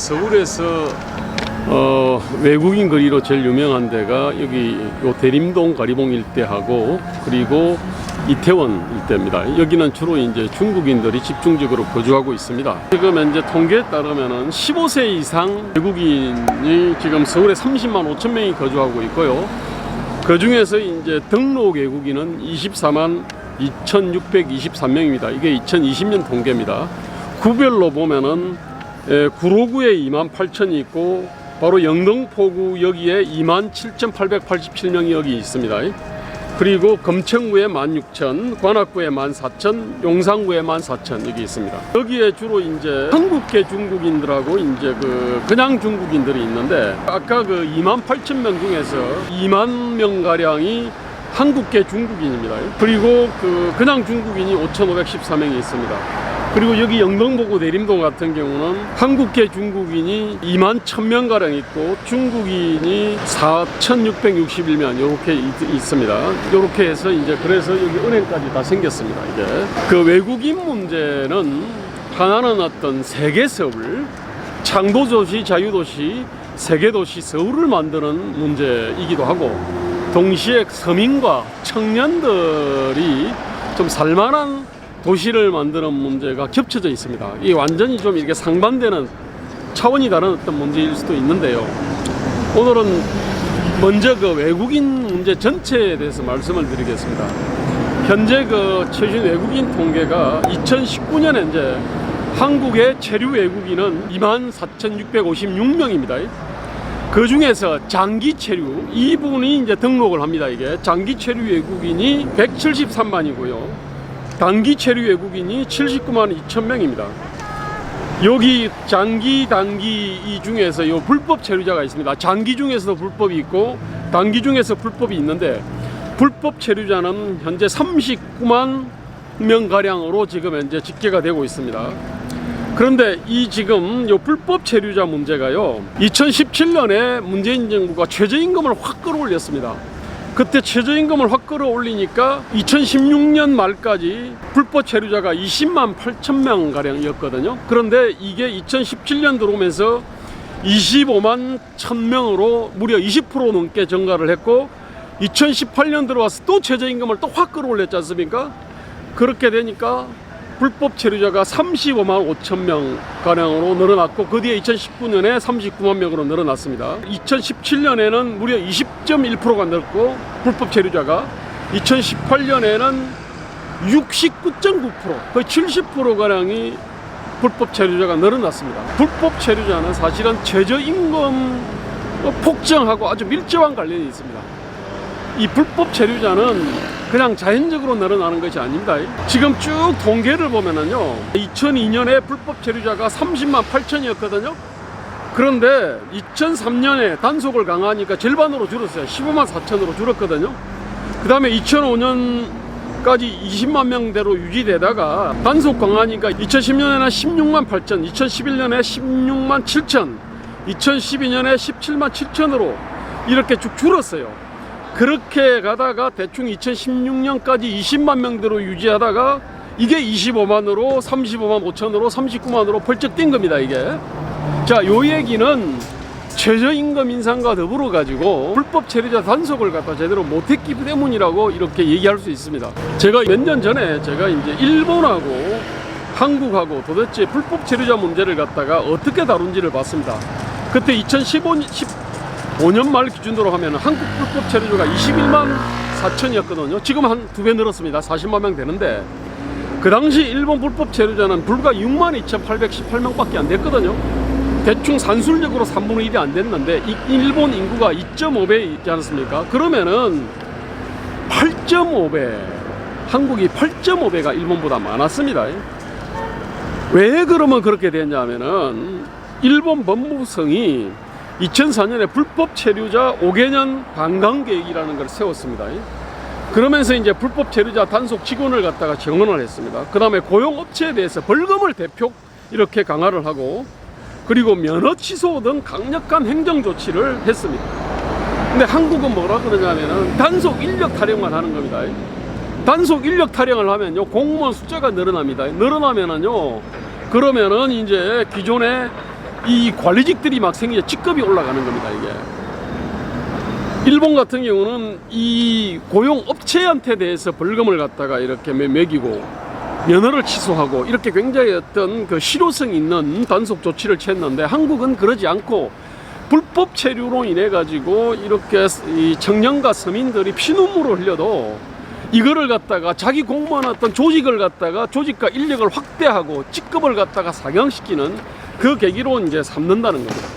서울에서 외국인 거리로 제일 유명한 데가 여기 요 대림동 가리봉 일대하고 그리고 이태원 일대입니다. 여기는 주로 이제 중국인들이 집중적으로 거주하고 있습니다. 지금 현재 통계에 따르면은 15세 이상 외국인이 지금 서울에 30만 5천 명이 거주하고 있고요. 그 중에서 이제 등록 외국인은 24만 2,623명입니다. 이게 2020년 통계입니다. 구별로 보면은 구로구에 2만 8천이 있고 바로 영등포구 여기에 2만 7,887명이 여기 있습니다. 그리고 검천구에 16,000, 관악구에 14,000, 용산구에 14,000 여기 있습니다. 여기에 주로 이제 한국계 중국인들하고 이제 그냥 중국인들이 있는데 아까 2만 8천 명 중에서 2만 명 가량이 한국계 중국인입니다. 그리고 그냥 중국인이 5,514명이 있습니다. 그리고 여기 영등포구 대림동 같은 경우는 한국계 중국인이 2만 1,000명 가량 있고 중국인이 4,661명 이렇게 있습니다. 이렇게 해서 이제 그래서 여기 은행까지 다 생겼습니다. 이게 그 외국인 문제는 하나는 어떤 세계 서울, 창조도시, 자유도시, 세계도시 서울을 만드는 문제이기도 하고 동시에 서민과 청년들이 좀 살만한 도시를 만드는 문제가 겹쳐져 있습니다. 이 완전히 좀 이렇게 상반되는 차원이 다른 어떤 문제일 수도 있는데요. 오늘은 먼저 외국인 문제 전체에 대해서 말씀을 드리겠습니다. 현재 최신 외국인 통계가 2019년에 이제 한국의 체류 외국인은 24,656명입니다. 그 중에서 장기 체류 이분이 이제 등록을 합니다. 이게 장기 체류 외국인이 173만이고요. 단기 체류 외국인이 79만 2천 명입니다. 여기 장기, 단기 이 중에서 요 불법 체류자가 있습니다. 장기 중에서도 불법이 있고 단기 중에서 불법이 있는데 불법 체류자는 현재 39만 명 가량으로 지금 현재 집계가 되고 있습니다. 그런데 이 지금 요 불법 체류자 문제가요, 2017년에 문재인 정부가 최저임금을 확 끌어올렸습니다. 그때 최저임금을 확 끌어올리니까 2016년 말까지 불법 체류자가 20만 8천 명 가량이었거든요. 그런데 이게 2017년 들어오면서 25만 1,000명으로 무려 20% 넘게 증가를 했고 2018년 들어와서 또 최저임금을 또 확 끌어올렸지 않습니까? 그렇게 되니까 불법 체류자가 35만 5천 명 가량으로 늘어났고 그 뒤에 2019년에 39만 명으로 늘어났습니다. 2017년에는 무려 20.1%가 늘었고 불법 체류자가 2018년에는 69.9% 거의 70% 가량이 불법 체류자가 늘어났습니다. 불법 체류자는 사실은 최저임금 폭증하고 아주 밀접한 관련이 있습니다. 이 불법 체류자는 그냥 자연적으로 늘어나는 것이 아닙니다. 지금 쭉 통계를 보면은요, 2002년에 불법 체류자가 30만 8천이었거든요. 그런데 2003년에 단속을 강화하니까 절반으로 줄었어요. 15만 4천으로 줄었거든요. 그 다음에 2005년까지 20만 명대로 유지되다가 단속 강화하니까 2010년에는 16만 8천, 2011년에 16만 7천, 2012년에 17만 7천으로 이렇게 쭉 줄었어요. 그렇게 가다가 대충 2016년까지 20만 명대로 유지하다가 이게 25만으로 35만 5천으로 39만으로 펄쩍 뛴 겁니다. 이게 자, 요 얘기는 최저임금 인상과 더불어 가지고 불법 체류자 단속을 갖다 제대로 못했기 때문이라고 이렇게 얘기할 수 있습니다. 제가 몇 년 전에 제가 이제 일본하고 한국하고 도대체 불법 체류자 문제를 갖다가 어떻게 다룬지를 봤습니다. 그때 2015년 말 기준으로 하면 한국 불법 체류자가 21만 4천이었거든요. 지금 한 2배 늘었습니다. 40만 명 되는데 그 당시 일본 불법 체류자는 불과 6만 2,818명밖에 안 됐거든요. 대충 산술적으로 3분의 1이 안 됐는데 일본 인구가 2.5배 있지 않습니까? 그러면은 8.5배, 한국이 8.5배가 일본보다 많았습니다. 왜 그러면 그렇게 됐냐면은 일본 법무성이 2004년에 불법 체류자 5개년 방강 계획이라는 걸 세웠습니다. 그러면서 이제 불법 체류자 단속 직원을 갖다가 정원을 했습니다. 그 다음에 고용업체에 대해서 벌금을 대폭 이렇게 강화를 하고 그리고 면허 취소 등 강력한 행정 조치를 했습니다. 근데 한국은 뭐라 그러냐면은 단속 인력 타령만 하는 겁니다. 단속 인력 타령을 하면요 공무원 숫자가 늘어납니다. 늘어나면은요 그러면은 이제 기존에 이 관리직들이 막 생기자 직급이 올라가는 겁니다. 이게 일본 같은 경우는 이 고용업체한테 대해서 벌금을 갖다가 이렇게 매기고 면허를 취소하고 이렇게 굉장히 어떤 그 실효성 있는 단속 조치를 취했는데, 한국은 그러지 않고 불법 체류로 인해 가지고 이렇게 이 청년과 서민들이 피눈물을 흘려도 이거를 갖다가 자기 공무원 어떤 조직을 갖다가 조직과 인력을 확대하고 직급을 갖다가 상향시키는 그 계기로 이제 삼는다는 겁니다.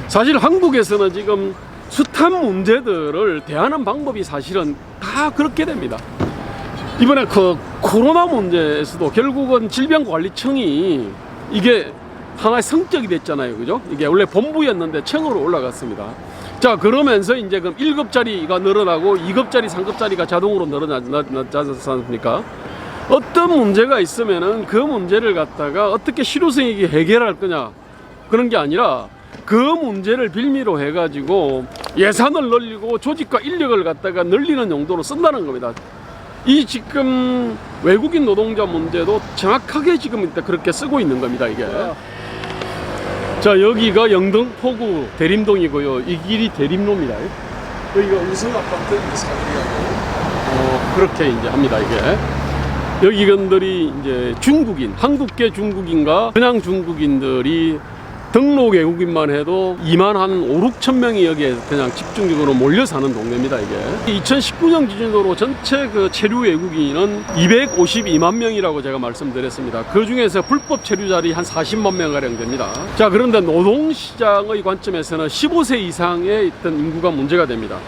사실 한국에서는 지금 숱한 문제들을 대하는 방법이 사실은 다 그렇게 됩니다. 이번에 그 코로나 문제에서도 결국은 질병관리청이 이게 하나의 성격이 됐잖아요. 그죠? 이게 원래 본부였는데 청으로 올라갔습니다. 자, 그러면서 이제 그럼 1급짜리가 늘어나고 2급짜리, 3급짜리가 자동으로 늘어나지 않습니까? 어떤 문제가 있으면은 그 문제를 갖다가 어떻게 실효성 있게 해결할 거냐, 그런 게 아니라 그 문제를 빌미로 해가지고 예산을 늘리고 조직과 인력을 갖다가 늘리는 용도로 쓴다는 겁니다. 이 지금 외국인 노동자 문제도 정확하게 지금 그렇게 쓰고 있는 겁니다. 이게. 자, 여기가 영등포구 대림동이고요. 이 길이 대림로입니다. 여기가 우승아파트 사거리하고 그렇게 이제 합니다. 이게. 여기건들이 이제 중국인, 한국계 중국인과 그냥 중국인들이 등록 외국인만 해도 2만 한 5, 6천 명이 여기에 그냥 집중적으로 몰려 사는 동네입니다. 이게 2019년 기준으로 전체 그 체류 외국인은 252만 명이라고 제가 말씀드렸습니다. 그 중에서 불법 체류자리 한 40만 명 가량 됩니다. 자, 그런데 노동시장의 관점에서는 15세 이상의 있던 인구가 문제가 됩니다.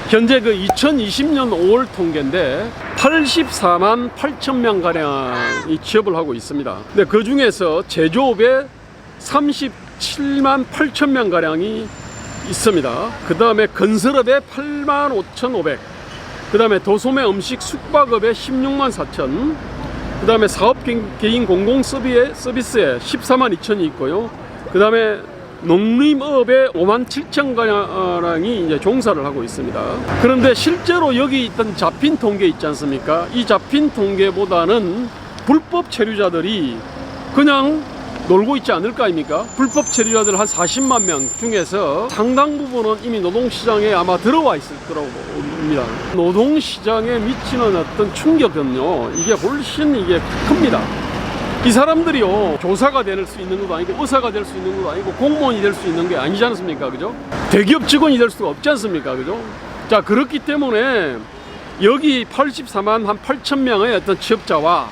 현재 그 2020년 5월 통계인데 84만 8천 명 가량이 취업을 하고 있습니다. 근데 그 중에서 제조업에 37만 8천 명 가량이 있습니다. 그 다음에 건설업에 8만 5,500, 그 다음에 도소매 음식 숙박업에 16만 4천, 그 다음에 사업개인 공공 서비스에 14만 2천이 있고요. 그 다음에 농림업에 5만 7천 가량이 이제 종사를 하고 있습니다. 그런데 실제로 여기 있던 잡힌 통계 있지 않습니까? 이 잡힌 통계보다는 불법 체류자들이 그냥 놀고 있지 않을 거 아닙니까? 불법 체류자들 한 40만 명 중에서 상당 부분은 이미 노동시장에 아마 들어와 있을 거라고 봅니다. 노동시장에 미치는 어떤 충격은요, 이게 훨씬 이게 큽니다. 이 사람들이요, 교사가 될 수 있는 것도 아니고 의사가 될 수 있는 것도 아니고 공무원이 될 수 있는 게 아니지 않습니까? 그죠? 대기업 직원이 될 수가 없지 않습니까? 그죠? 자, 그렇기 때문에 여기 84만 한 8천 명의 어떤 취업자와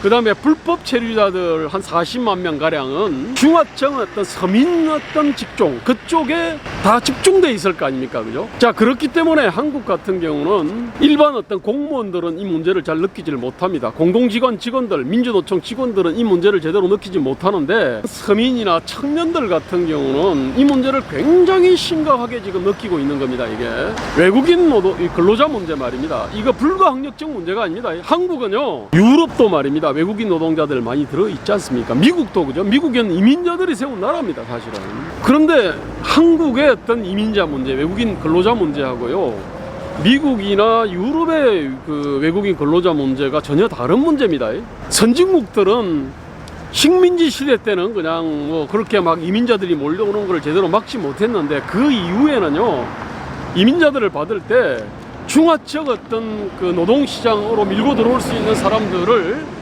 그 다음에 불법 체류자들 한 40만 명 가량은 중하청 어떤 서민 어떤 직종 그쪽에 다 집중돼 있을 거 아닙니까? 그죠? 자, 그렇기 때문에 한국 같은 경우는 일반 어떤 공무원들은 이 문제를 잘 느끼지를 못합니다. 공공기관 직원들, 민주노총 직원들은 이 문제를 제대로 느끼지 못하는데, 서민이나 청년들 같은 경우는 이 문제를 굉장히 심각하게 지금 느끼고 있는 겁니다. 이게 외국인 근로자 문제 말입니다. 이거 불가항력적 문제가 아닙니다. 한국은요, 유럽도 말입니다, 외국인 노동자들 많이 들어있지 않습니까? 미국도 그죠? 미국에는 이민자들이 세운 나라입니다, 사실은. 그런데 한국의 어떤 이민자 문제, 외국인 근로자 문제하고요, 미국이나 유럽의 그 외국인 근로자 문제가 전혀 다른 문제입니다. 선진국들은 식민지 시대 때는 그냥 뭐 그렇게 막 이민자들이 몰려오는 걸 제대로 막지 못했는데, 그 이후에는요, 이민자들을 받을 때 중하청 어떤 그 노동시장으로 밀고 들어올 수 있는 사람들을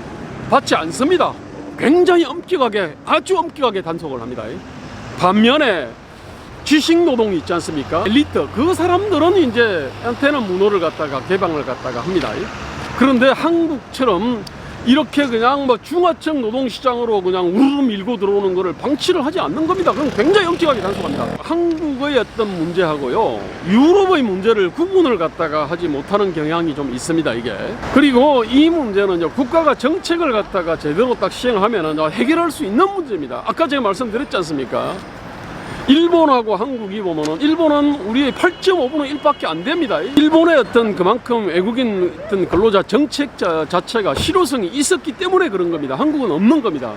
받지 않습니다. 굉장히 엄격하게, 아주 엄격하게 단속을 합니다. 반면에 지식노동이 있지 않습니까? 엘리트, 그 사람들은 이제 한테는 문호를 갖다가 개방을 갖다가 합니다. 그런데 한국처럼 이렇게 그냥 뭐 중하청 노동시장으로 그냥 우르르 밀고 들어오는 거를 방치를 하지 않는 겁니다. 그럼 굉장히 엄격하게 단속합니다. 한국의 어떤 문제하고요, 유럽의 문제를 구분을 갖다가 하지 못하는 경향이 좀 있습니다, 이게. 그리고 이 문제는요, 국가가 정책을 갖다가 제대로 딱 시행하면은 해결할 수 있는 문제입니다. 아까 제가 말씀드렸지 않습니까? 일본하고 한국이 보면은, 일본은 우리의 8.5분의 1밖에 안 됩니다. 일본의 어떤 그만큼 외국인 어떤 근로자 정책 자체가 실효성이 있었기 때문에 그런 겁니다. 한국은 없는 겁니다.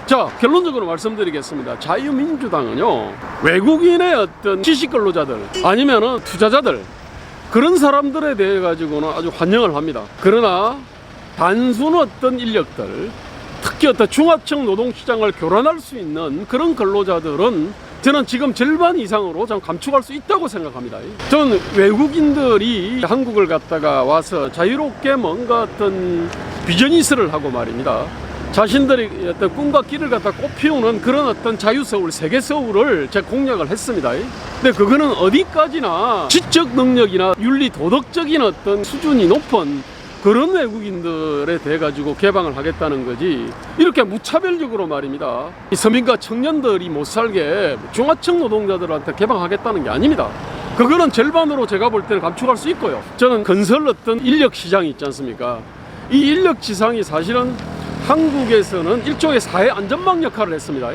자, 결론적으로 말씀드리겠습니다. 자유민주당은요, 외국인의 어떤 지식 근로자들 아니면은 투자자들, 그런 사람들에 대해 가지고는 아주 환영을 합니다. 그러나 단순 어떤 인력들, 특히 어떤 중하층 노동시장을 교란할 수 있는 그런 근로자들은 저는 지금 절반 이상으로 좀 감축할 수 있다고 생각합니다. 저는 외국인들이 한국을 갔다가 와서 자유롭게 뭔가 어떤 비즈니스를 하고 말입니다. 자신들이 어떤 꿈과 길을 갖다 꽃피우는 그런 어떤 자유서울, 세계서울을 제가 공략을 했습니다. 근데 그거는 어디까지나 지적 능력이나 윤리 도덕적인 어떤 수준이 높은 그런 외국인들에 대해 가지고 개방을 하겠다는 거지, 이렇게 무차별적으로 말입니다, 이 서민과 청년들이 못 살게 중하층 노동자들한테 개방하겠다는 게 아닙니다. 그거는 절반으로 제가 볼 때는 감축할 수 있고요. 저는 건설 어떤 인력 시장이 있지 않습니까? 이 인력 시장이 사실은 한국에서는 일종의 사회 안전망 역할을 했습니다.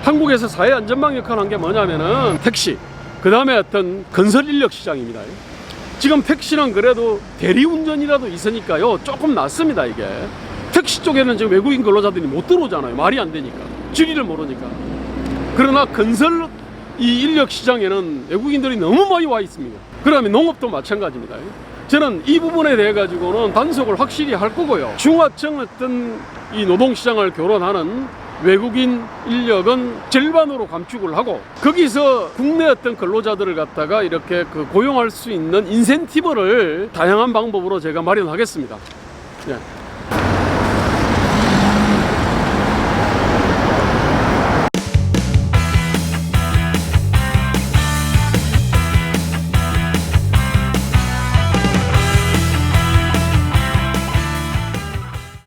한국에서 사회 안전망 역할을 한 게 뭐냐면은 택시, 그 다음에 어떤 건설 인력 시장입니다. 지금 택시는 그래도 대리운전이라도 있으니까요 조금 낫습니다. 이게 택시 쪽에는 지금 외국인 근로자들이 못 들어오잖아요. 말이 안 되니까, 지리를 모르니까. 그러나 건설 이 인력 시장에는 외국인들이 너무 많이 와 있습니다. 그러면 농업도 마찬가지입니다. 저는 이 부분에 대해 가지고는 단속을 확실히 할 거고요. 중하층 어떤 이 노동시장을 교란하는 외국인 인력은 절반으로 감축을 하고, 거기서 국내 어떤 근로자들을 갖다가 이렇게 고용할 수 있는 인센티브를 다양한 방법으로 제가 마련하겠습니다. 예.